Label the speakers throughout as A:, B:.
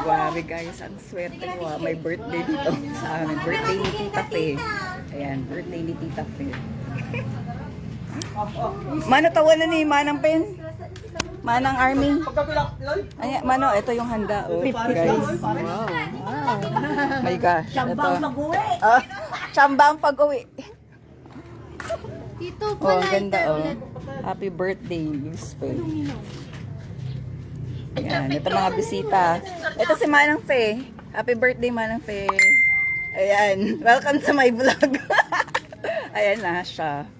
A: Grabe guys, ang swerte ko ah. May birthday dito sa amin. Birthday ni Tita Fe. Ayan, birthday ni Tita Fe. Mano, tawanan ni Manang Pen? Manang Army? Ay, Mano, ito yung handa. Oh, guys. Wow. My gosh.
B: Tsambang pag-uwi.
A: Tsambang pag-uwi.
C: Dito
A: Oh,
C: pala
A: ang ganda oh. Happy birthday, Miss Fe. Ayan, ito mga bisita. Ito si Manang Fe. Happy birthday, Manang Fe. Ayan, welcome to my vlog. Ayan na siya.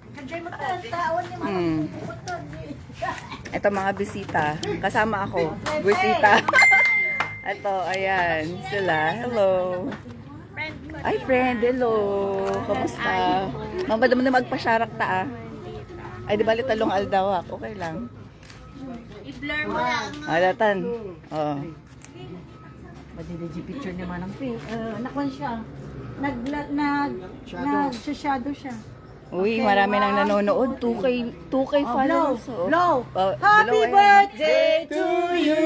A: Ito mga bisita. Kasama ako. Bisita. Ito, ayan. Sila. Hello. Ay, friend. Hello. Kamusta? Mabadam na magpasyarak ta ah. Ay, di bali talong aldawak. Okay lang.
C: i-blur mo lang.
A: Alatan. Oh.
B: Madidigi picture naman ng face. Nakwan siya. Nag-shadow siya.
A: Uy, marami nang nanonood. 2K followers. Oh.
B: Blow.
A: Happy
B: Happy birthday to you.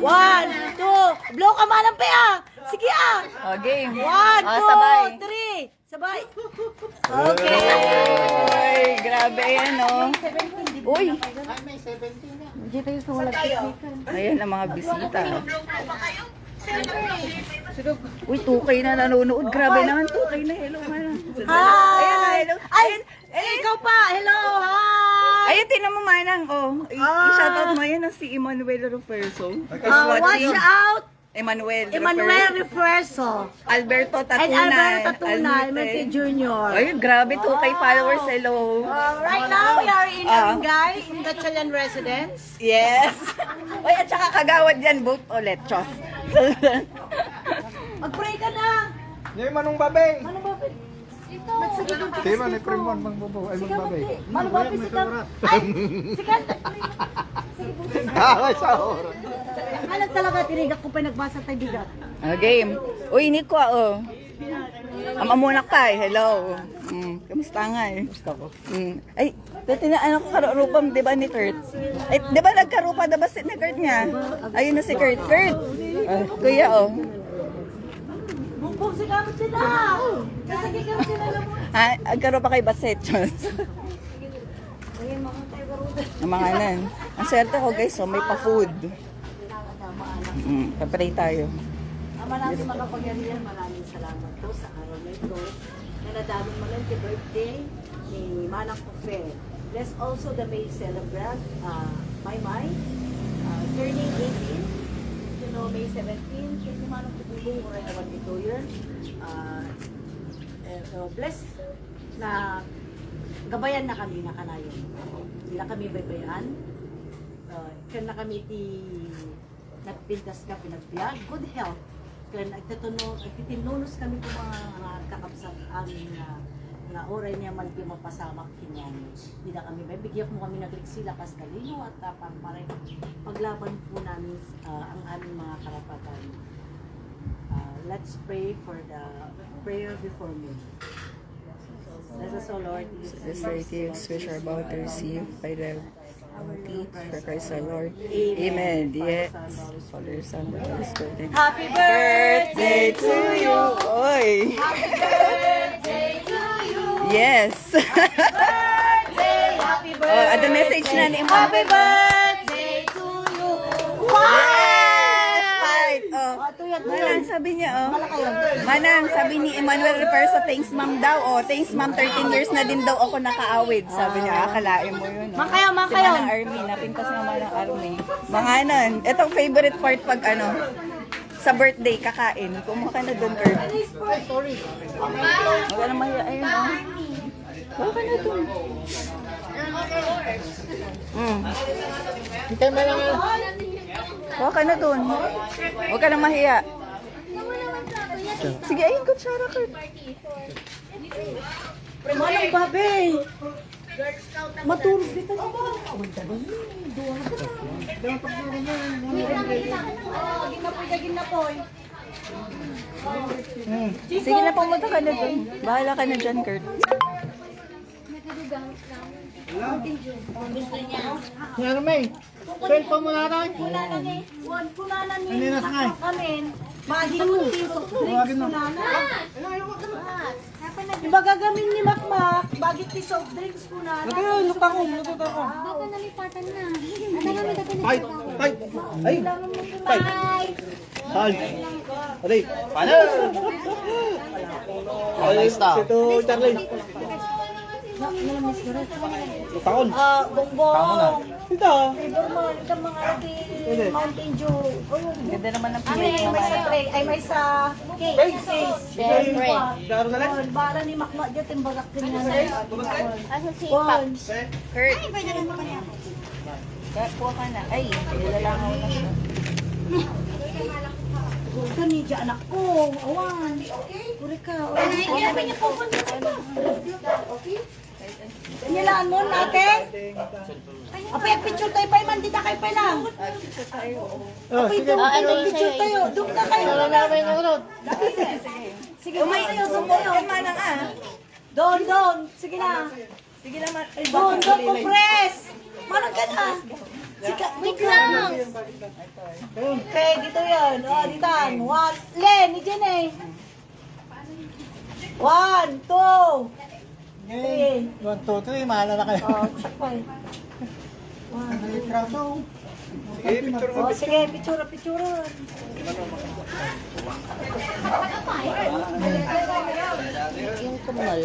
B: 1, 2. Blow ka man ng pea. Sige ah.
A: Oh, game.
B: 1,
A: Sabay.
B: 2, 3. Sabay.
A: Okay. Uy, grabe yan, oh. Uy.
B: Dito yung sumalag technique.
A: Ayan ang mga bisita. Uy, 2K na nanonood. Grabe naman, 2K na. Hello, man.
B: Hi.
A: Ayan, hello.
B: Ay, ikaw pa. Hello. Hi.
A: Ayun, tinan mo, Manang. Oh, i-shoutout mo yan si Emmanuel Referso.
B: Watch out.
A: Emmanuel
B: Refuerzo.
A: Alberto
B: And
A: Tatunan.
B: Alberto Tatunan, Mete Junior.
A: Ayun, grabe, 2K followers. Hello.
B: Right now, we are in Arangay, in the Chalan residence.
A: Yes. Uy, at saka kagawad yan, vote ulit. Chos.
B: Mag-pray ka na.
D: Ngayon manong babay.
B: Ano ba?
D: Sige man, ni Primon mang bobo ay mang babay.
B: Ano ba? Ay, sikat.
D: Ay sa oras.
B: Ano talaga, tinigak ko pa nagbasa tayo bigat.
A: Game. Uy, Nico, oh. Amamunak tayo. Hello. Kamusta nga eh?
D: Gusto ko.
A: Ay, dati na ano ko karupam, di ba ni Kurt? Ay, di ba nagkarupa, di ba si ni Kurt niya? Ayun na si Kurt. Kurt! Kuya, oh.
B: Bumbong si gamit sila. Kasagay gamit sila lang mo.
A: Ha? Agkarupa kay Baset. Ang mga nan. Ang swerte ko guys, so may pa-food. Papray tayo.
B: Ama namin makapagyarihan, maraming salamat po sa araw na ito. Na nadaming malaki birthday ni Manang Pufe. Bless also the May celebrant, May, turning 18. You know, May 17, kasi Manang Pupulong, oray naman ito yun. So, bless na gabayan na kami na kanayon. Hindi na kami baybayan. Kan na kami nagpintas ka pinagbiag. Good health. Kaya nagtitinunos kami kung mga kakapsat amin na oray niya man kayo mapasamak kinyan. Hindi na kami bibigyan mo kami nagriksila kas kalino at para paglaban po namin ang aming mga karapatan. Let's pray for the prayer before me. Let us, O Lord,
A: This gifts which are about to receive by the bounty for Christ our Lord. Amen. Yes. Father, Son, and Holy Spirit.
B: Happy birthday to you!
A: Oy!
B: Happy birthday to you!
A: Yes!
B: Happy birthday!
A: Oh, at the message na ni Mom.
B: Happy birthday to you!
A: Yes! Right! Oh.
B: Ito yan.
A: Manang, sabi niya, oh. Manang, sabi ni Emmanuel Referso, thanks ma'am daw, oh. Thanks ma'am, 13 years na din daw ako nakaawid. Sabi niya, akalain mo yun, oh.
B: Makayaw,
A: Si Manang Army, napintas ng Manang Army. Mga nun, itong favorite part pag ano, sa birthday, kakain. Kumuha ka na doon, Kurt. Huwag ka na mahiya, ayun, oh. Huwag ka na doon.
D: Hintay mo lang.
A: Huwag ka na doon. Huwag ka na mahiya. Sige, ayun, kutsara, Kurt.
B: Manang babay! Matulog dito.
A: Sige na, pumunta ka na doon. Bahala ka na dyan, Kurt.
D: Ano may?
E: Cellphone mo na tayo.
B: Kunanan ni, kunanan ni,
E: Ano na nga?
B: kami, mahinog yung soft drinks kunanan. Diba gagamin ni Makmak, bagit ni soft drinks kunanan.
E: Luta ko.
C: Baka nalipatan na. Ano kami dati
E: Ay. Ay.
B: Bye!
E: Ay. Aray. Paano? Ay, ito, Charlie. Takon.
B: Bongbong!
E: Ito.
B: Flavor mo, ito mga lagi Mountain Dew.
A: Ganda naman ng
B: Ay,
A: pinili
B: may sa
A: naman.
B: tray, ay may sa case.
E: Siyempre. Daro na lang.
B: Bala ni Makmak dyan, timbagak din nga na.
C: Aso si
B: One.
A: Kurt. Kuha ka na. Ay, nilalangaw na siya.
B: Ito ni dyan anak ko. Awan. Uri ka. Ay, niya po. Nilaan mo natin? Apay, picture tayo pa man. Dita kayo pa lang.
E: Oh, sige.
B: Picture tayo. Doon na kayo. Sige, umay tayo.
A: Yan manang
B: Doon. Sige na.
A: Sige naman.
B: Doon, compress. Manang ka na. Sige, wait lang. Okay, dito yan. O, ditan. One. Len, ni Jen eh. 1, 2.
E: 1, 2, 3. Mahala na kayo.
B: Oh, check pa eh.
D: Sige, picture mo.
B: Oh, sige, picture.
C: yung tumal.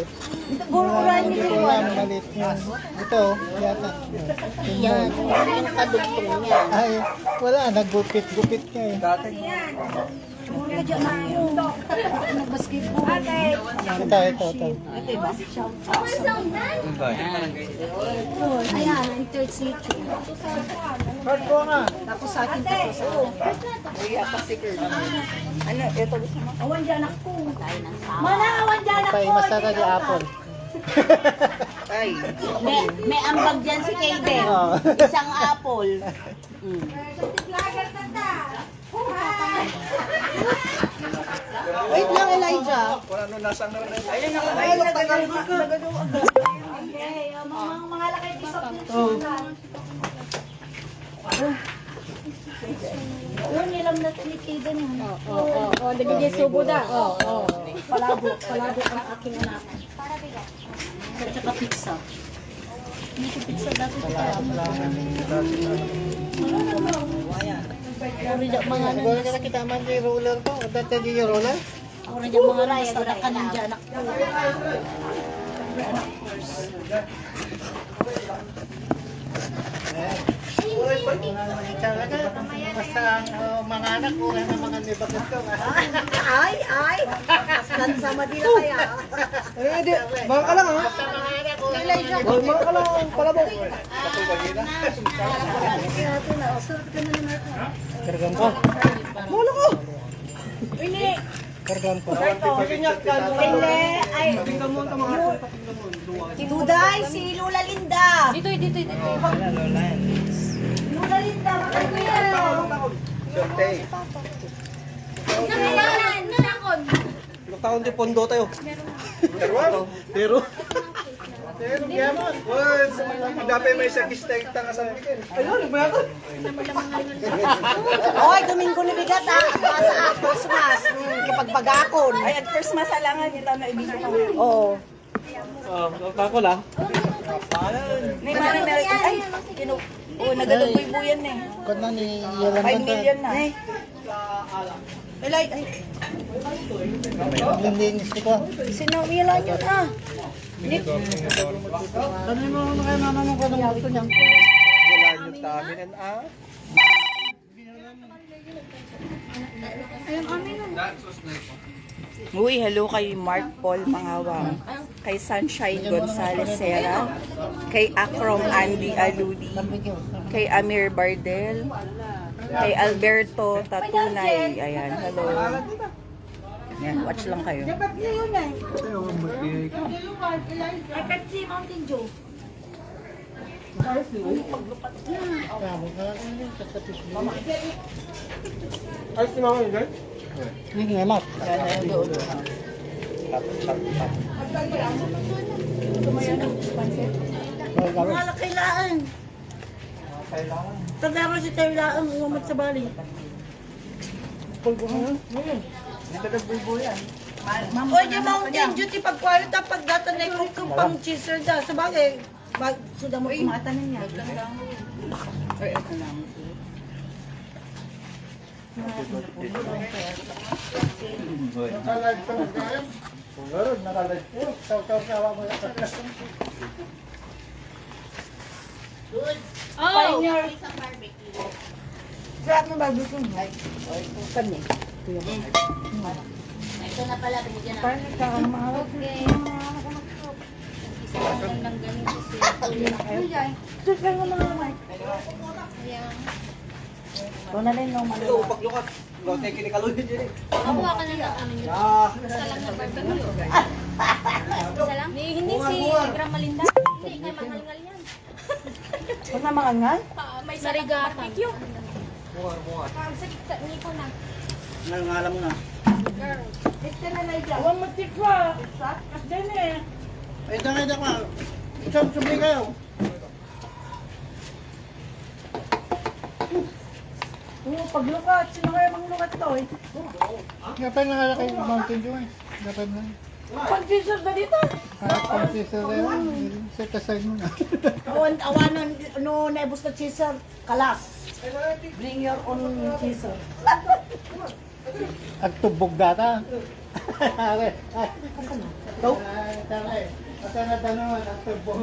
B: Bururan ni
E: Ito
B: Jen.
E: lang, maliit yun. Ito, yata.
C: Yan, yung kadugtong niya.
E: Ay, wala. Naggupit-gupit ka eh.
B: Muna dyan ako. Nag-basketball. Okay.
E: Ito.
B: Ito iba? Ayan, ang third city.
E: Card ko nga.
B: Tapos sa akin tapos.
A: Uy, pa si Kurt. Ano, ito gusto mo?
B: Awan dyan ako. Mana, awan dyan ako.
E: Pay, masarap yung apple.
A: Ay.
C: May ambag dyan si Kaden.
E: Oo.
C: Isang apple.
B: Wait lang, Elijah.
D: Wala nung nasang na rin.
A: Ayun ako. Ay, nagagawa ka.
B: Okay, mga laki pisok dito. Yun, nilam na ni Kaden. Oo, nagiging subo na. Oo. Palabo ang aking anak. At saka pizza. Hindi pizza dati ito. Mga
E: Siguro ka nakita man yung roller ko. O dati di yung roller?
B: Orang dyan mga rasta na kanang dyan anak ko.
E: Talaga, basta mga anak ko na mga nibagat ko.
B: Ay! Maslan sa Madila kaya.
E: Eh, di, baka ka lang ha? Basta mga anak ko na mga ka lang, palabok. Kargan ko. Wala ko.
B: Ini!
E: Kargan ko.
B: Pele! Ay! Duday! Si Lula Linda! Dito. Lula Linda!
D: Shortay.
E: Taon di pondo tayo. Pero.
D: Dapat may sakis tayo tanga sa akin.
E: Ayun, nagbayakot.
B: Oy, Domingo ni Bigat ha! Basa ako, sumas! Kapag bagakon!
A: Ay, at first masalangan nila na ibigay ko.
B: Oo.
E: Ako lang.
A: May mga American. Ay, nagaluboy-buyan na eh.
E: Kung na ni Yelan
A: 5 million na.
B: Elay, ay,
E: Linis ko.
B: sinawilan yun ah!
E: Ano mo na kaya mama mo ko ng gusto niya?
D: Wala nyo taminan
A: Uy, hello kay Mark Paul Mangawang, kay Sunshine Gonzalez Serra, kay Akrom Andy Aludi, kay Amir Bardel, kay Alberto Tatunay. Ayan, hello. Yan, watch lang kayo.
B: Ay, Pepsi Mountain Dew.
E: Ay, si mama yun, hindi nga mat.
A: Yan, ayan doon.
B: Mga lakilaan. Tanda ko si Tayla ang umat sa bali. Oy, di Mountain Dew ti pagkwalo ta pagdatan na kung pang cheeser da. Sa bagay, sudah mo kumatanan niya.
A: Ay, ito lang.
D: Nakalag to ngayon. Kung gano'n, nakalag to. Saw-saw-sawa mo yan.
B: Oh! Sarap ng barbecue. Kanya.
C: Ito na pala, binigyan na.
B: Parang nagkakaroon mga
C: Okay. Isa lang ng ganito siya.
B: Sus, kaya nga mga naman. Ito na rin nung
E: Ito, paglukat. Ikaw tayo kinikaluhin dyan eh.
C: Makuha ka na lang amin yun.
E: Ah,
C: Isa lang na barbecue. Isa lang? Hindi si Gram Malinda. Hindi, kay Mangalngal yan.
B: Huwag na makangal.
C: May sarigatan. Barbecue.
E: bungar.
C: Sa dikta, hindi ko na.
E: Ngalam mo na.
C: Girl.
B: Ito na lang dyan. Huwag matikwa. Kas dyan eh.
E: Ay, dangay ka. Isang subli kayo.
B: Oo, paglukat. Sino kaya manglukat to eh?
D: Dapat na kaya kayo Mountain Dew eh. Dapat na.
B: Pag-Jesus na dito.
D: Pang sister na yun. Set aside mo na.
B: Awanan, no, naibos na cheeser. Kalas. Bring your own cheeser.
D: At tubog data.
B: Go.
D: Asa na tanong at tubog.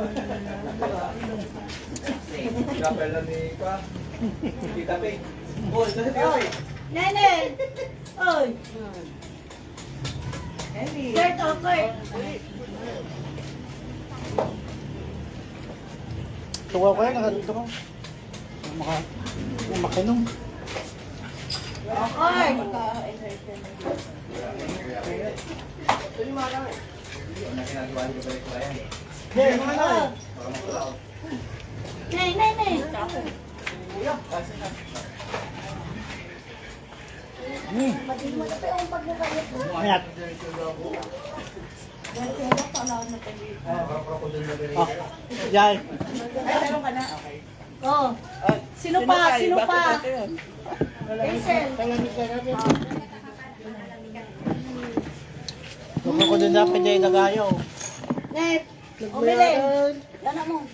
E: Gapel na ni Pa. Kita pa eh. Oh, ito si Pioy.
B: Nene! Oy! Kurt, oh, Kurt.
D: Tuwa ko yan, nakadito ko. Makinom.
B: Okay.
E: Hey, mga na.
B: Nay, nay, nay.
D: Mayat. Oh, yan.
B: Ay, meron ka na. Oh. Sino pa? Sino pa? Hazel.
D: Gusto ko din dapat dyan nagayo.
B: Net. Umili. Dana mo.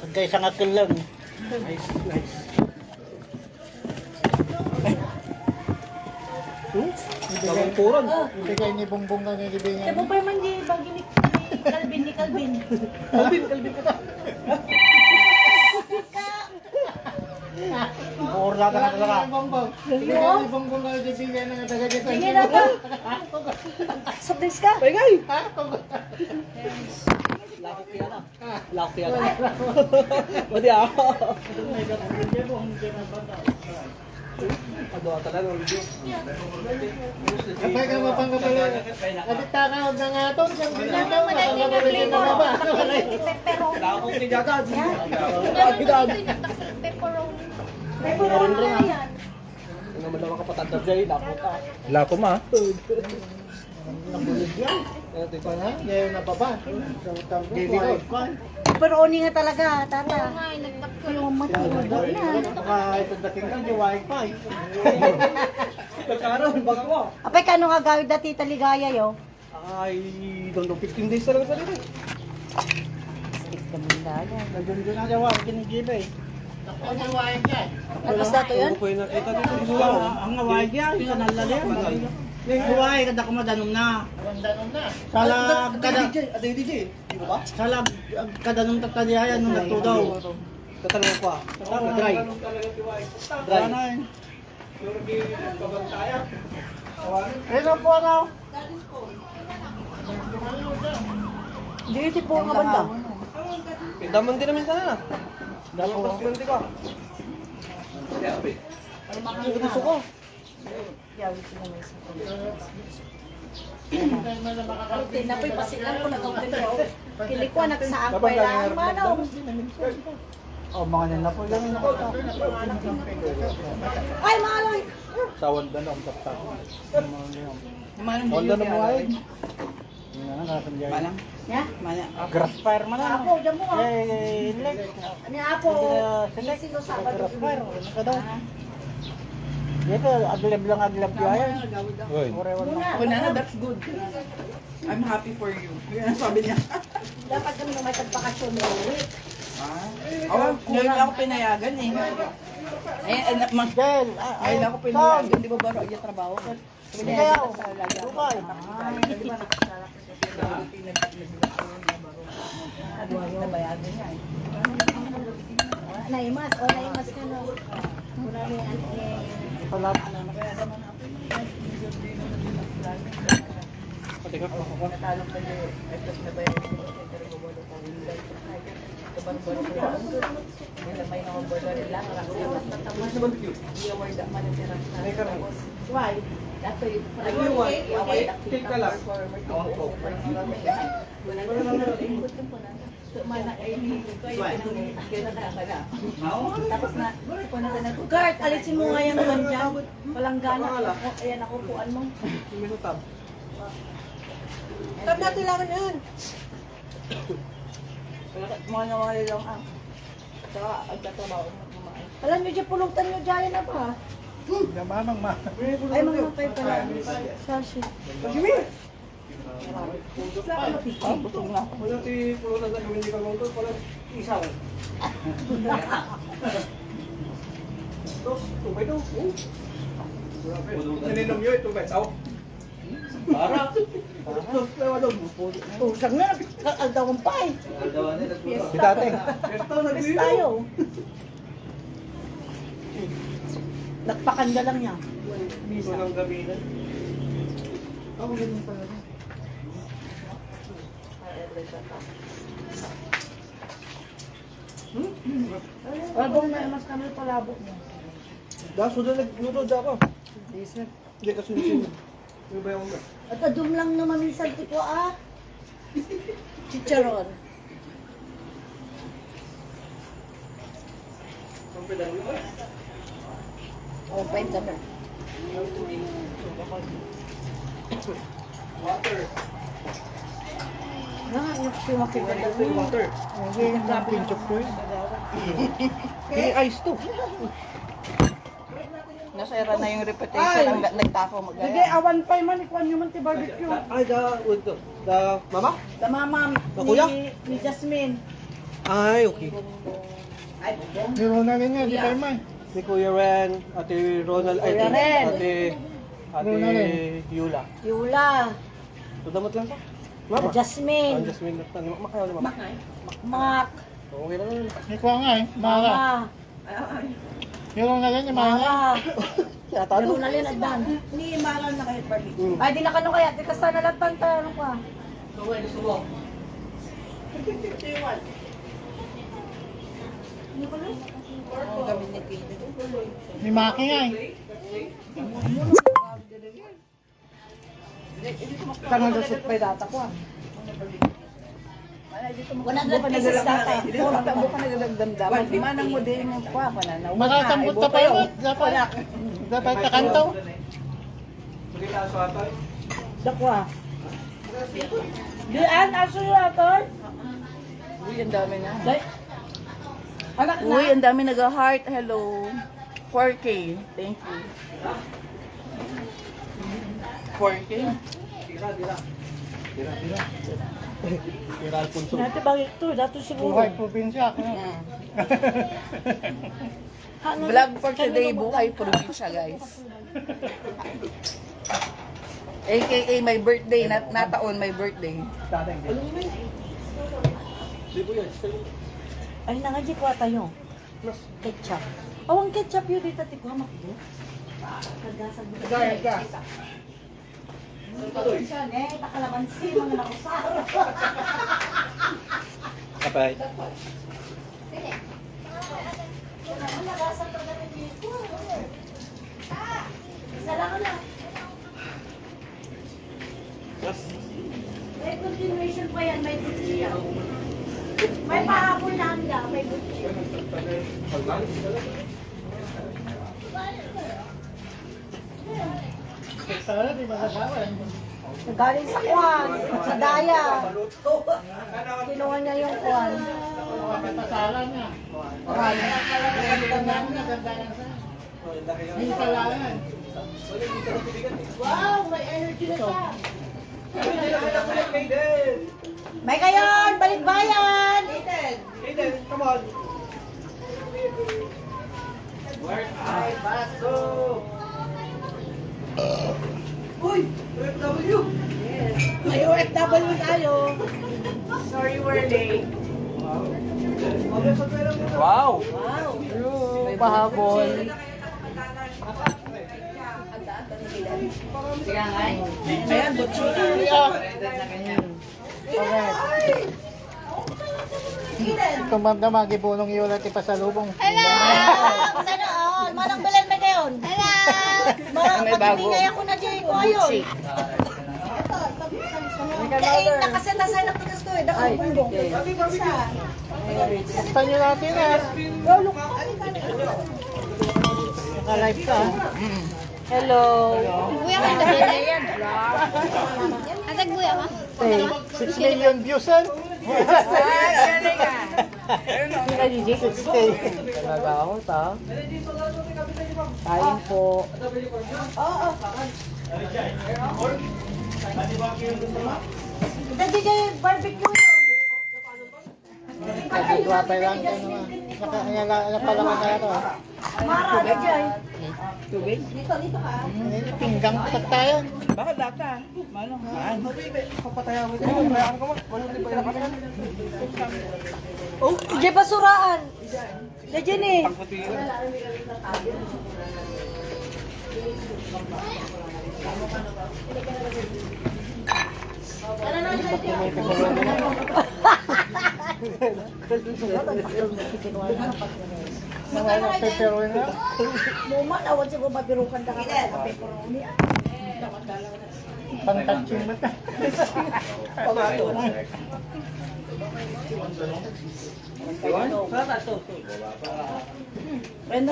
D: Pagka isang akil lang.
E: Gawang puron.
D: Hindi kayo ni Bongbong na nilibingan.
B: Tebo pa man di bagi ni Calvin, ni Calvin.
E: Kalbin ka ta.
D: Borla ka na talaga. Hindi kayo ni Bongbong na nilibingan ng taga dito.
B: Sige na ka. Sabdes ka?
E: Pagay. Lakot kaya na. Lakot kaya na. Madi ako. Aduh, talaga ng video.
D: Kapag ka mapangkapala. Adita ka, huwag na nga ito. Siyang binataw. Mapangkapala ka na ba?
E: Lakot kaya jagad.
B: Pepperoni na yan.
E: Ano naman naman kapatid na Jay, lakot ka.
D: Lako ma.
E: Nabulid yan. Ano ito na?
D: Ngayon na pa ba? Gili ko.
B: Pepperoni nga talaga, tata.
C: Ay, nagtapko.
B: Yung matulog na.
D: Baka ito dating ka, di wifi.
E: Nagkaroon, baka mo.
B: Apay, kano nga gawid na tita Ligaya yo?
E: Ay, doon 15 days na lang sa dito.
B: Stick ka mo lalo.
D: Nandiyan doon na jawa, kinigiba eh.
B: Tapos na to yun?
E: Ano po yung nakita dito?
D: Ang away yan, kanal na yan. Huwag kada kumadanom na. Salag kada
E: Ada yung DJ, di ba?
D: salag kadanong tatalihayan nung nagtudaw.
E: Tatanong ko ah. Dry. Dry.
D: Ano po ano?
B: Hindi iti po nga banda.
E: Daman din namin sana. Daman pas nanti ko. Ano gusto ko?
B: Tinapoy pasilan ko nag-audio. Kilikwa nagsaang pa lang manaw.
D: Oh, mga nila po lang na
B: Ay, maloy.
D: Sawan na lang tapos. Wala na mo ay.
E: Malang.
B: Ya?
E: Grassfire man lang.
B: Apo, dyan mo.
E: Lex.
B: Ano apo? Sino Sabado?
E: Grassfire. Ano ka daw? Dito, aglab lang aglab yan. Orewan lang.
A: Banana, that's good. I'm happy for you. Yan ang sabi niya.
B: Dapat kami na may tagbakasyon na uwi.
A: Ngayon ako pinayagan eh. Ay,
E: Del,
A: ngayon ako pinayagan. Di ba baro yung trabaho?
E: Pinayaw. Dukay.
A: Nabayagan niya eh.
B: Naimas, o naimas ka na. Muna ni
E: Palap.
A: Natalong ka niyo. Ay, plus nabayagan ko. Pero bubolo ka. Kabaro-baro ko lang. May nakabalo nila. Mas natamas. I-award ang manitira sa tapos.
B: Why?
A: Dato yung i-award ang kita performer. Tapos na,
B: Kurt, alisin mo nga yung one dyan. Palanggana. Ayan, ako puan mo.
E: Tab natin lang yan.
A: mga nawali lang ang saka agtatrabaho mo kumain.
B: Alam nyo dyan, pulutan nyo dyan na pa.
D: Mamang ma.
B: Ay, mga pay pala. Sashi.
A: Busog na.
E: Wala ti pulo na sa gawin di ka gawin wala isaw. Dos, tubay daw. Naninom yun, tubay. Saw. Para.
B: Usag na, nagdawang pay.
E: Si tate.
B: Pis tayo. Nagpakanda lang niya.
E: Ito ng gabi na.
B: Ako ganun pala. Albong na mas kami palabok mo.
E: Daso na nagluto dyan ako. Hindi ka sinisin. Ano ba yung
B: At adum lang naman minsan tipo Chicharon. Oh, paint kami.
E: water?
B: Sumakit ka dali.
E: Water.
D: Hindi yung pinchok ko yun.
E: Hindi ice to.
A: Nasira na yung reputation ng nagtako
B: Sige,
A: magaya.
B: awan pa man ikuan nyo man ti barbecue.
E: Ay, the mama?
B: Tamamam
E: Kuya?
B: ni Jasmine.
E: Ay, okay.
D: Niro na rin yan, di ba man?
E: Si Kuya Ren, Ate Ronald, ay,
B: Kuya Ren.
E: Ate Yula.
B: Yula.
E: Tudamot lang ka? Mama?
B: Jasmine.
E: Ang Jasmine, makayaw ni Mama.
B: Mak.
E: Okay lang yun.
D: Hindi ko nga eh, Mara.
B: Mama.
D: Niro na rin yung Mara.
B: Mara.
E: Yata
B: Ano na rin agdan.
A: Ni Mara na kahit barbecue.
B: Ay, di na kano kaya. Di ka sana lang tanong ka.
A: Gabi ni Kate.
D: Ni Maki nga eh.
B: Tanong dasot pa data ko. 100 pesos data.
A: Hindi ko matabo ka nagdagdamdaman. Di manang mo din yung kwa pa na.
D: Makakambot na pa yun. Dapat kakantaw.
B: Dakwa. Diyan, aso yung ator.
A: Uy, ang dami na.
B: Anak na.
A: Uy, ang dami nag-heart. Hello. 4K. Thank you. 4K?
E: Tira Alfonso.
B: Dati bakit ito? Dati siguro.
D: Buhay probinsya.
A: Vlog for today, buhay probinsya, guys. AKA my birthday, nataon my birthday.
B: Ay, nangadji ko tayo. Ketchup. Awang ketchup yun dito. Tiko, hamak yun. Kagasag mo.
D: Gas.
B: Takalamansi, mga nakusar.
E: Kapay.
B: Isa lang ko lang. May continuation pa yan, may butchiya. May pahabol na handa, may butchiya.
D: Sana di masasama.
B: Galing sa Kwan, sa Daya. Kinuha niya yung Kwan.
D: Pasalan niya. Ay, talangan. Wow, may energy na siya.
B: May kayon, balikbayan! May OFW tayo.
A: Sorry, we're late.
E: Wow!
B: Wow.
E: May pahabol.
B: Ayan, butchi.
E: Correct. Kung mamdamagi po nung iulat ipasalubong.
B: Hello! Sana all. Manang Belen may kayon. Hello! Manang
A: May bago.
B: pagpinay ako na dyan ko ayon. Kain na kasi nasa na tigas to eh. Dakang bumbong.
E: Basta nyo natin ah. Naka-live ka ah.
A: Hello.
C: Buya ka na yan. Atag buya ka?
E: 6 million views ah.
A: Ay, galing ah.
E: 6K. Talaga ako ta. Kain po.
B: Dati kayo barbecue yun.
E: Wapay lang ito naman. Napalaman na ito ah.
B: Mara na dyan.
A: Tubig?
B: Dito ka.
E: Pinggang patak tayo.
A: Bakit data? Manong haan?
B: Oh, di basuraan. Diyan eh.
E: Pepperoni na.
B: Muman, awan siya bumabirukan na ka sa pepperoni.
E: Pang-touching mo ta.
B: Ren.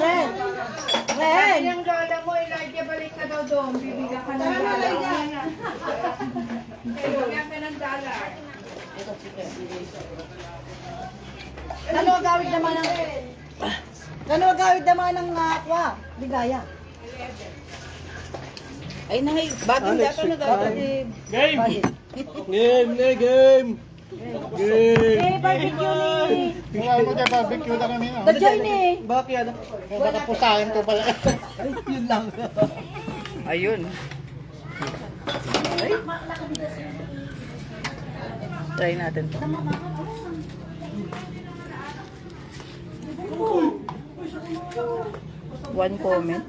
B: Ren!
F: Yung lola mo, Elijah, balik ka daw doon. Bibigyan ka ng dollar. Bibigyan ka ng dollar.
B: Gawid naman ng kwa, ligaya.
A: Ay, nangay, bagong data na data.
E: Game! Game! Game!
B: Eh, barbecue ni.
E: Wala mo dyan, barbecue na kami. no?
B: Dadyan eh.
E: Bakit? Baka po sa akin to pala. Yun lang.
A: Ayun. Try natin to. One comment.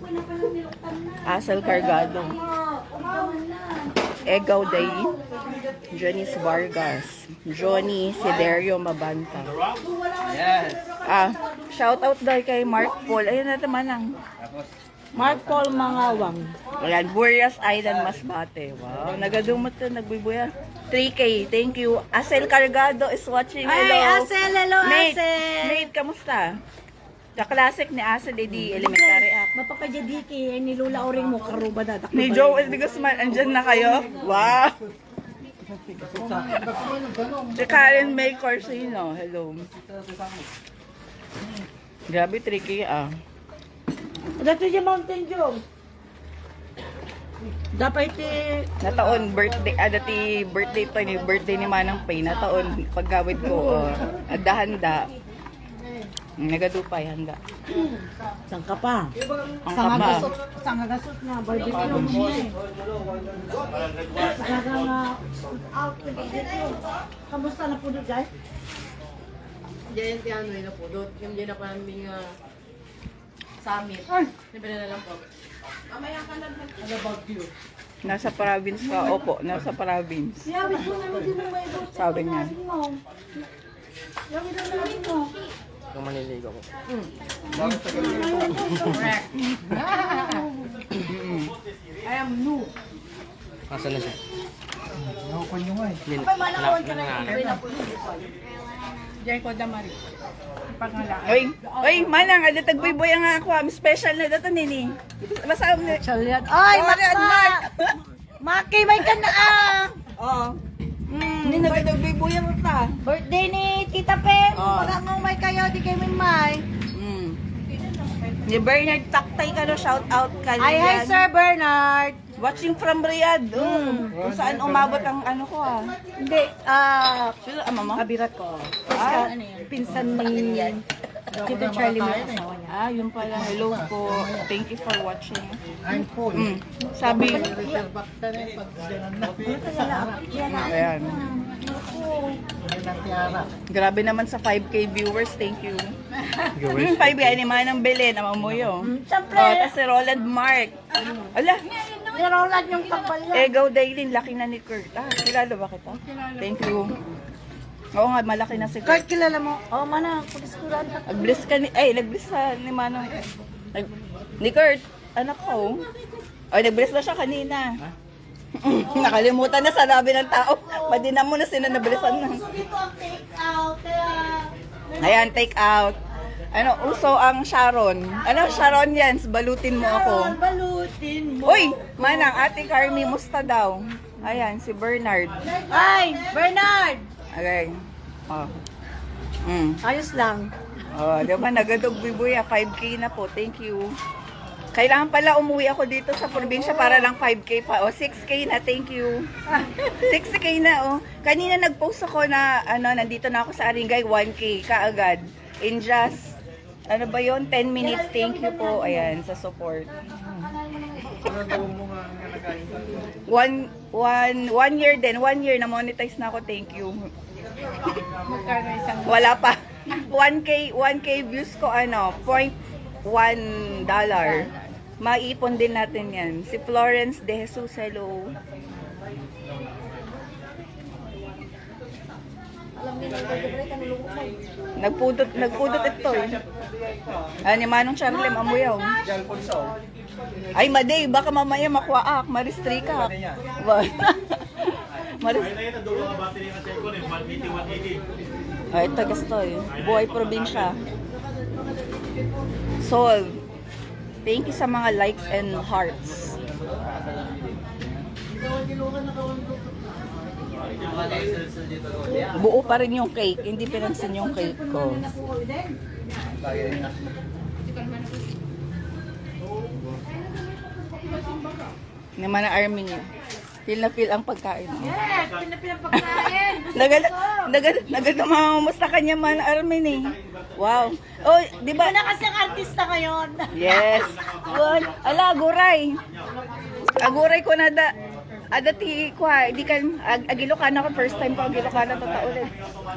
A: Asal Cargado. Egaw Day. Johnny Vargas. Johnny Siderio Mabanta. Shout out daw kay Mark Paul. Ayun na naman ang
B: Mark Paul Mangawang.
A: Ayan, Burias Island, Masbate. Wow, nagadumot to, nagbibuya. 3K, thank you. Asel Cargado is watching. Hello.
B: Ay, Asel, hello,
A: Mate,
B: Asel.
A: Mate, kamusta? Ka-classic ni Asel, edi elementary act.
B: Mapakajadiki, ni Lula Oring mo, karuba na.
A: Ni Joel de Guzman, andyan na kayo? Wow! Si Karen May Corsino, hello. Grabe, 3K ah.
B: Dito yung Mountain Dew. Dapat
A: Nataon, birthday, dati birthday pa ni birthday ni Manang Pay. Nataon, paggawid ko, agdahanda. Nagadupay, handa.
B: sangka pa.
A: Ang kama.
B: Sangagasot na, barbecue mo niya eh. Talagang out with barbecue. Kamusta na po doon, guys?
F: Diyan si ano yung napudot. Yung diyan na parang may summit. Siyempre na lang po. Mamaya ka na nag-bagyo.
A: Nasa province ka? Opo, nasa province.
B: Yawit mo namin din mo may gusto.
A: Sabi niya.
B: Yawit na namin mo.
E: Kung maniligo ko.
F: I am new.
E: Asan na siya? Nakukon nyo nga eh.
B: Kapag manakawan ka na
F: Diyan ko damari. Pangala.
A: Oy, Manang, ada tagboy-boy ang ako. Special na dato nini. Basta
B: Salyan. Ay,
A: Mark!
B: Mark! Makimay ka na ah!
A: Oh. Hindi nagdagbibuya mo ta.
B: Birthday ni Tita Pem.
A: Oh.
B: Pag-angumay kayo, di kayo may.
A: Ni Bernard Taktay ka no, shout out ka
B: Hi,
A: Riyadh.
B: Sir Bernard.
A: Watching from Riyadh. Kung saan umabot ang ano ko ah.
B: Hindi,
A: Sino ang mama?
B: kabirat ko.
A: Ah,
B: Pinsan ni Tito Charlie mo asawa niya.
A: Ah, yun pala. Hello po. Thank you for watching.
D: I'm full.
A: Sabi, ayan. Grabe naman sa 5K viewers. Thank you. 5K, ni Manang Belen, ang mamuyo.
B: Siyempre,
A: Oh, tas si Roland Mark. Ala,
B: nirolan yung pagbalya.
A: Egaw Dailin, laki na ni Kurt. Ah, kilala ba kita? Thank you. Oo nga, malaki na si
B: Kurt,
A: Kurt.
B: kilala mo? Oh, mana, pulis-kuran ka.
A: Nag-bless ka ni, nag-bless sa ni Manang. Ni Kurt, anak ko. Ay, nag-bless na siya kanina. Nakalimutan na sa labi ng tao. Madina mo na sila nablisan na.
B: Dito ang take out, kaya...
A: Ayan, take out. Ano, uso ang Sharon. Ano, Sharon yan, balutin mo ako.
B: Balutin mo.
A: Uy, Manang, Ate Carmi, musta daw? Ayan, si Bernard.
B: Ay, Bernard!
A: Okay. Oh.
B: Ayos lang.
A: Oh, di ba nagadog bibuya, 5K na po. Thank you. Kailangan pala umuwi ako dito sa probinsya para lang 5K pa. O, 6K na. Thank you. 6K na, oh. Kanina nag-post ako na, nandito na ako sa Aringay, 1K kaagad. In just, ano ba yon 10 minutes. Thank you po. Ayan, sa support. One year din. 1 year na monetize na ako. Thank you. Wala pa. 1K views ko, $0.1. Maipon din natin yan. Si Florence De Jesus, hello. Nagpudot ito eh. Ni Manong Charlie, mamuyaw. Ay, Maday, baka mamaya makuwaak, maristrika. Ay, ito gusto eh. Buhay probinsya. Solve. Thank you sa mga likes and hearts. Buo pa rin yung cake. Hindi pinansin yung cake ko. Naman na Armin yun. Feel na feel ang pagkain.
B: Yes, pinapagkain.
A: Nagadumamamusta kanya man Armin eh. Wow. Oh, di ba?
B: Iba na kasi ang artista ngayon.
A: Yes. Well, ala, aguray. Aguray ko na da. Adati ko ha, di kan Agilocana ko first time ko Agilocana to ulit.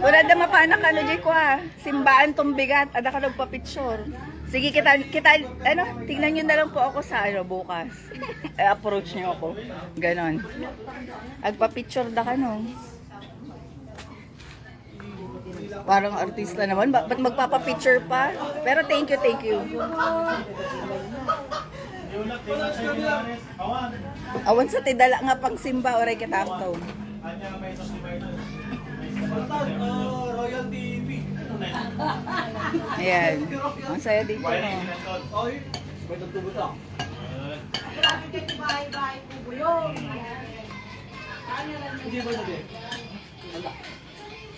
A: Wala da mapanak di ko ha. Simbaan tumbigat, ada ka nagpa-picture. Sige kita tingnan niyo na lang po ako sa bukas. Approach niyo ako. Ganon. Agpa-picture da ka no. Parang artista naman, ba't magpapa-picture pa? Pero thank you. Awan sa tidala nga pang simba oray kitakto.
E: Royal TV.
A: Ayan. Ang saya dito. No?
E: May tagtubo to. Hindi ba natin?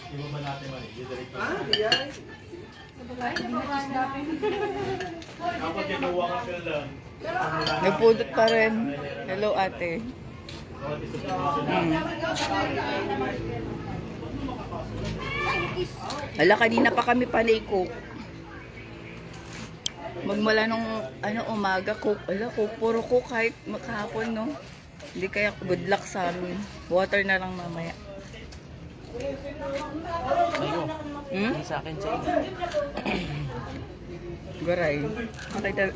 E: Hindi ba natin man? Dapat kinuha ka sila.
A: Nagpudot pa rin. Hello ate. Ala, kanina pa kami panay coke. Magmula nung umaga coke. Ala, coke, puro coke kahit makahapon no. Hindi kaya good luck sa amin. Water na lang mamaya.
E: Sa akin siya.
A: Garay. Nakita.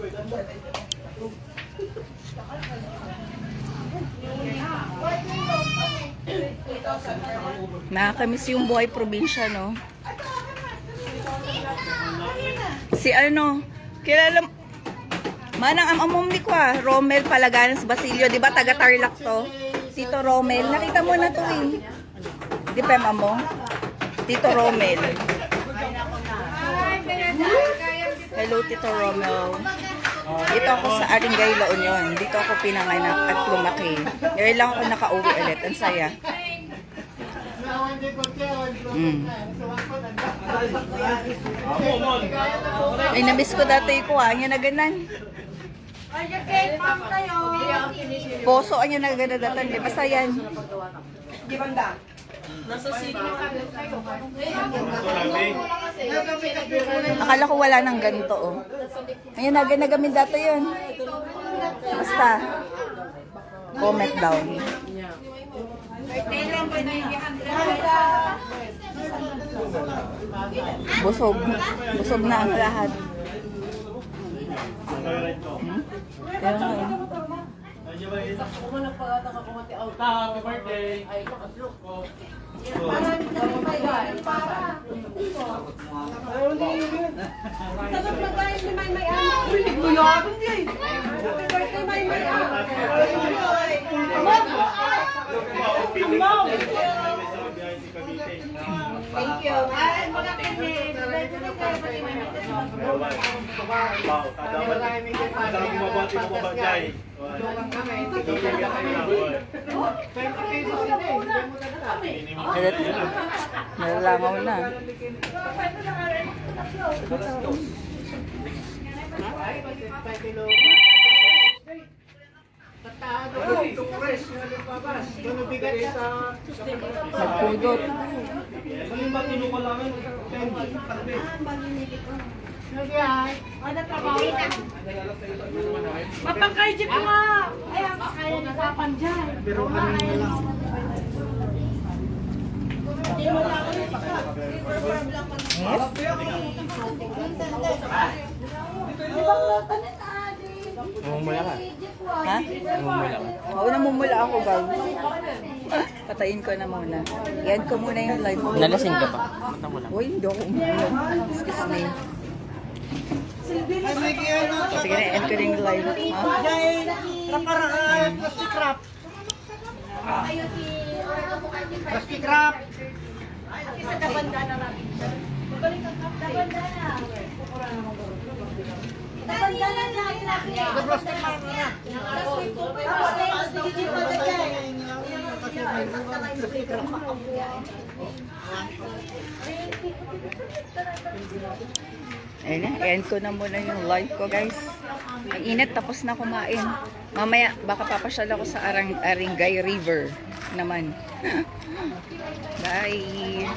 A: Nakakamiss yung buhay probinsya, no? Si kilala Manang ang amom ni ko Romel Palaganas Basilio, di ba taga Tarlac to? Tito Romel, nakita mo na to eh. Di pa mamo? Tito Romel. Hello Tito Romel. Dito ako sa Aringay, La Union. Dito ako pinanganak at lumaki. Ngayon lang ako nakauwi ulit. Ang saya. Ay, namiss ko dati ko Anya na ganan. Poso anya na ganan datan. Di basta yan.
F: Nasa city.
A: Akala ko wala nang ganito, oh. Ayun, nagamit dati yun. Basta. Comment down. Busog. Busog na ang lahat. Kaya nga, eh.
D: Happy birthday!
F: Thank you.
A: Nalalangaw na. Nagpudot.
B: Mapangkay ko nga! Ay, kaya nakapan dyan. Pero
E: Mumula ka.
A: Ha?
E: Mumula ka.
A: Oo, namumula ako, guys. Patayin ko na muna. Yan ko muna yung live ko.
E: Nalasing ka ba? Mata mo lang.
A: Uy, hindi ako umulan. Excuse me. Sige na, end ko na yung live. Ha?
D: Plastic wrap! Plastic wrap!
A: Ayun na, end ko na muna yung live ko, guys. Ang init, tapos na kumain. Mamaya, baka papasyal ako sa Aringay River naman. Bye!